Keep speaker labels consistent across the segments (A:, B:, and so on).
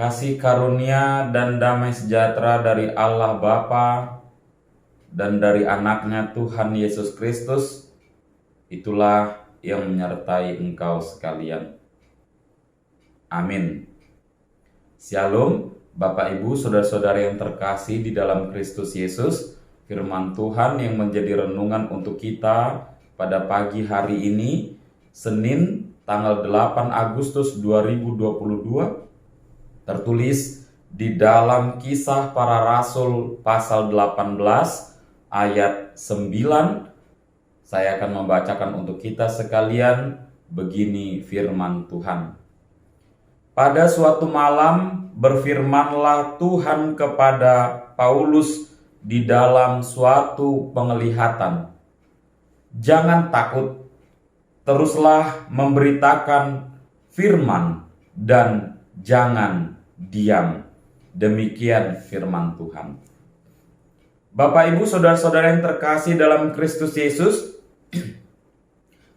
A: Kasih karunia dan damai sejahtera dari Allah Bapa dan dari anaknya Tuhan Yesus Kristus, itulah yang menyertai engkau sekalian. Amin. Shalom, Bapak Ibu, saudara-saudara yang terkasih di dalam Kristus Yesus. Firman Tuhan yang menjadi renungan untuk kita pada pagi hari ini, Senin tanggal 8 Agustus 2022, tertulis di dalam Kisah Para Rasul pasal 18 ayat 9. Saya akan membacakan untuk kita sekalian. Begini firman Tuhan. Pada suatu malam berfirmanlah Tuhan kepada Paulus di dalam suatu penglihatan. Jangan takut, teruslah memberitakan firman dan jangan diam. Demikian firman Tuhan. Bapak Ibu saudara-saudara yang terkasih dalam Kristus Yesus,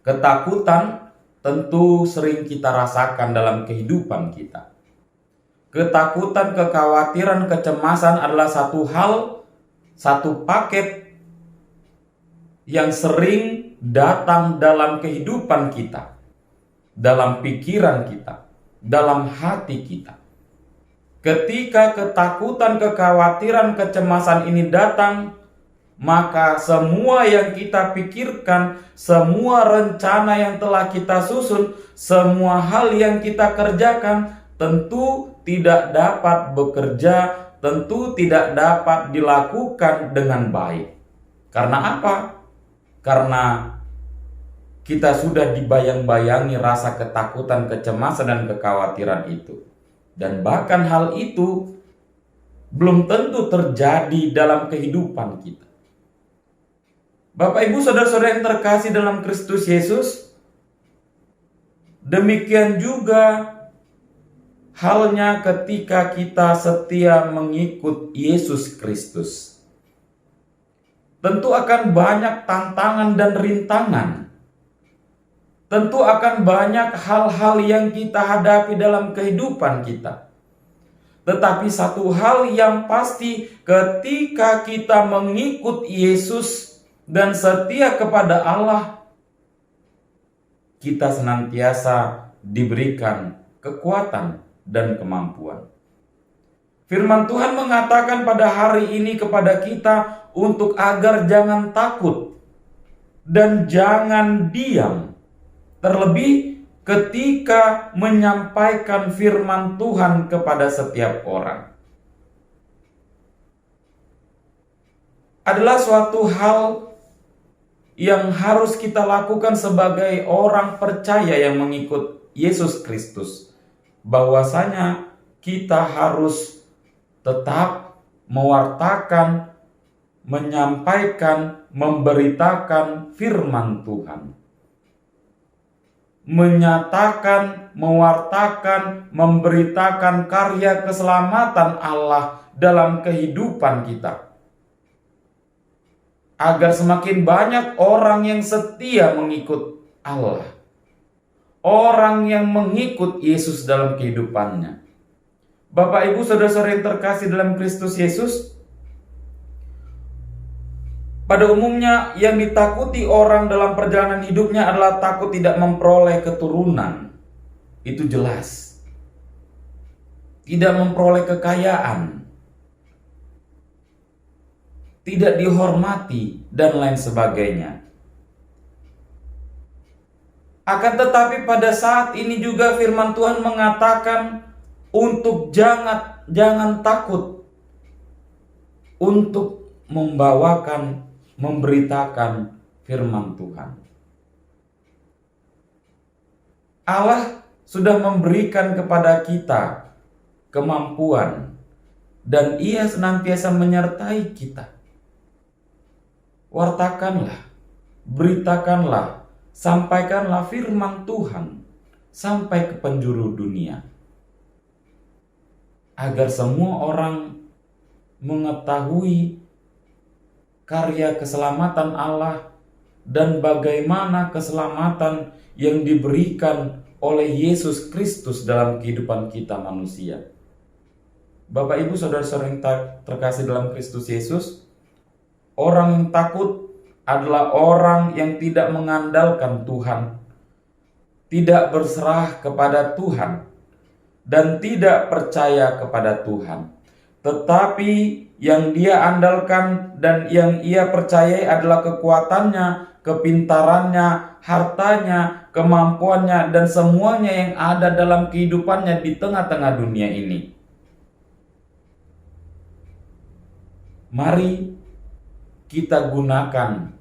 A: ketakutan tentu sering kita rasakan dalam kehidupan kita. Ketakutan, kekhawatiran, kecemasan adalah satu paket yang sering datang dalam kehidupan kita, dalam pikiran kita, dalam hati kita. Ketika ketakutan, kekhawatiran, kecemasan ini datang, maka semua yang kita pikirkan, semua rencana yang telah kita susun, semua hal yang kita kerjakan tentu tidak dapat bekerja, tentu tidak dapat dilakukan dengan baik. Karena apa? Karena kita sudah dibayang-bayangi rasa ketakutan, kecemasan, dan kekhawatiran itu. Dan bahkan hal itu belum tentu terjadi dalam kehidupan kita. Bapak Ibu saudara-saudara yang terkasih dalam Kristus Yesus, demikian juga halnya ketika kita setia mengikut Yesus Kristus. Tentu akan banyak tantangan dan rintangan. Tentu akan banyak hal-hal yang kita hadapi dalam kehidupan kita. Tetapi satu hal yang pasti, ketika kita mengikut Yesus dan setia kepada Allah, kita senantiasa diberikan kekuatan dan kemampuan. Firman Tuhan mengatakan pada hari ini kepada kita untuk agar jangan takut dan jangan diam. Terlebih ketika menyampaikan firman Tuhan kepada setiap orang. Adalah suatu hal yang harus kita lakukan sebagai orang percaya yang mengikut Yesus Kristus. Bahwasanya kita harus tetap mewartakan, menyampaikan, memberitakan firman Tuhan. Menyatakan, mewartakan, memberitakan karya keselamatan Allah dalam kehidupan kita. Agar semakin banyak orang yang setia mengikut Allah. Orang yang mengikut Yesus dalam kehidupannya. Bapak Ibu saudara-saudara yang terkasih dalam Kristus Yesus, Pada umumnya yang ditakuti orang dalam perjalanan hidupnya adalah takut tidak memperoleh keturunan. Itu jelas. Tidak memperoleh kekayaan, tidak dihormati, dan lain sebagainya. Akan tetapi pada saat ini juga firman Tuhan mengatakan untuk jangan takut untuk memberitakan firman Tuhan. Allah sudah memberikan kepada kita kemampuan, dan Ia senantiasa menyertai kita. Wartakanlah, beritakanlah, sampaikanlah firman Tuhan sampai ke penjuru dunia, agar semua orang mengetahui karya keselamatan Allah dan bagaimana keselamatan yang diberikan oleh Yesus Kristus dalam kehidupan kita manusia. Bapak, Ibu, saudara-saudara yang terkasih dalam Kristus Yesus, orang yang takut adalah orang yang tidak mengandalkan Tuhan, tidak berserah kepada Tuhan, dan tidak percaya kepada Tuhan. Tetapi yang dia andalkan dan yang ia percayai adalah kekuatannya, kepintarannya, hartanya, kemampuannya, dan semuanya yang ada dalam kehidupannya di tengah-tengah dunia ini. Mari kita gunakan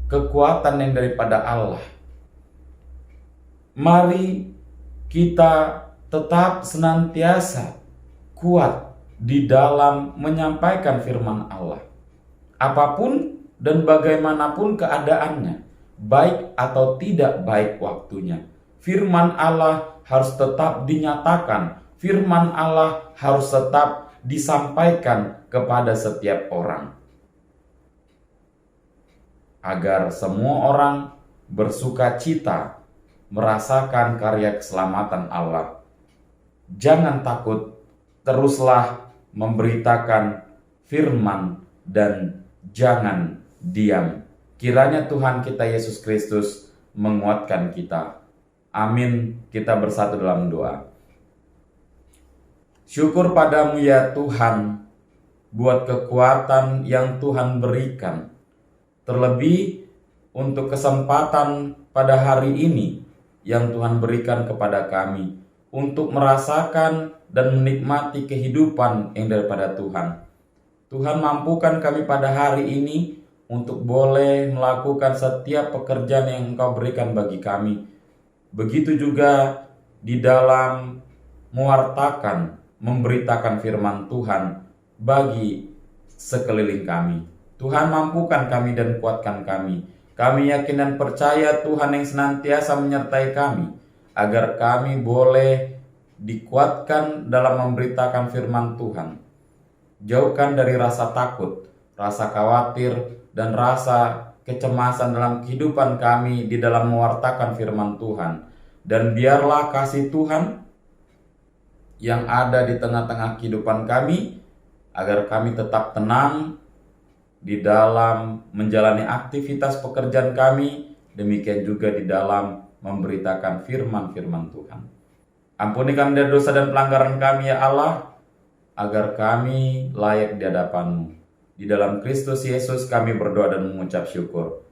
A: kekuatan yang daripada Allah. Mari kita tetap senantiasa kuat di dalam menyampaikan firman Allah. Apapun dan bagaimanapun keadaannya, baik atau tidak baik waktunya, firman Allah harus tetap dinyatakan. Firman Allah harus tetap disampaikan kepada setiap orang, agar semua orang bersuka cita merasakan karya keselamatan Allah. Jangan takut, teruslah memberitakan firman dan jangan diam. Kiranya Tuhan kita Yesus Kristus menguatkan kita. Amin. Kita bersatu dalam doa. Syukur padamu ya Tuhan, buat kekuatan yang Tuhan berikan. Terlebih untuk kesempatan pada hari ini yang Tuhan berikan kepada kami, untuk merasakan dan menikmati kehidupan yang daripada Tuhan. Tuhan, mampukan kami pada hari ini untuk boleh melakukan setiap pekerjaan yang Engkau berikan bagi kami. Begitu juga di dalam mewartakan, memberitakan firman Tuhan bagi sekeliling kami. Tuhan, mampukan kami dan kuatkan kami. Kami yakin dan percaya Tuhan yang senantiasa menyertai kami, agar kami boleh dikuatkan dalam memberitakan firman Tuhan. Jauhkan dari rasa takut, rasa khawatir, dan rasa kecemasan dalam kehidupan kami di dalam mewartakan firman Tuhan. Dan biarlah kasih Tuhan yang ada di tengah-tengah kehidupan kami, agar kami tetap tenang di dalam menjalani aktivitas pekerjaan kami, demikian juga di dalam memberitakan firman-firman Tuhan. Ampuni kami dari dosa dan pelanggaran kami ya Allah, agar kami layak di hadapan-Mu. Di dalam Kristus Yesus kami berdoa dan mengucap syukur.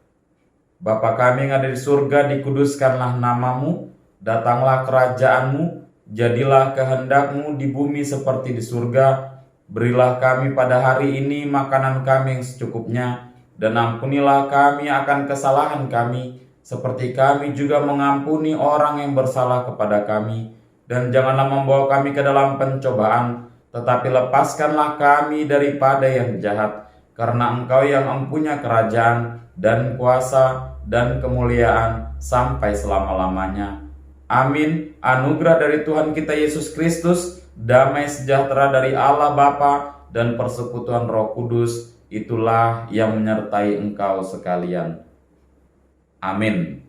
A: Bapa kami yang ada di surga, dikuduskanlah nama-Mu, datanglah kerajaan-Mu, jadilah kehendak-Mu di bumi seperti di surga. Berilah kami pada hari ini makanan kami yang secukupnya, dan ampunilah kami akan kesalahan kami, seperti kami juga mengampuni orang yang bersalah kepada kami. Dan janganlah membawa kami ke dalam pencobaan, tetapi lepaskanlah kami daripada yang jahat, karena Engkau yang mempunyai kerajaan dan kuasa dan kemuliaan sampai selama-lamanya. Amin. Anugerah dari Tuhan kita Yesus Kristus, damai sejahtera dari Allah Bapa, dan persekutuan Roh Kudus, itulah yang menyertai engkau sekalian. Amin.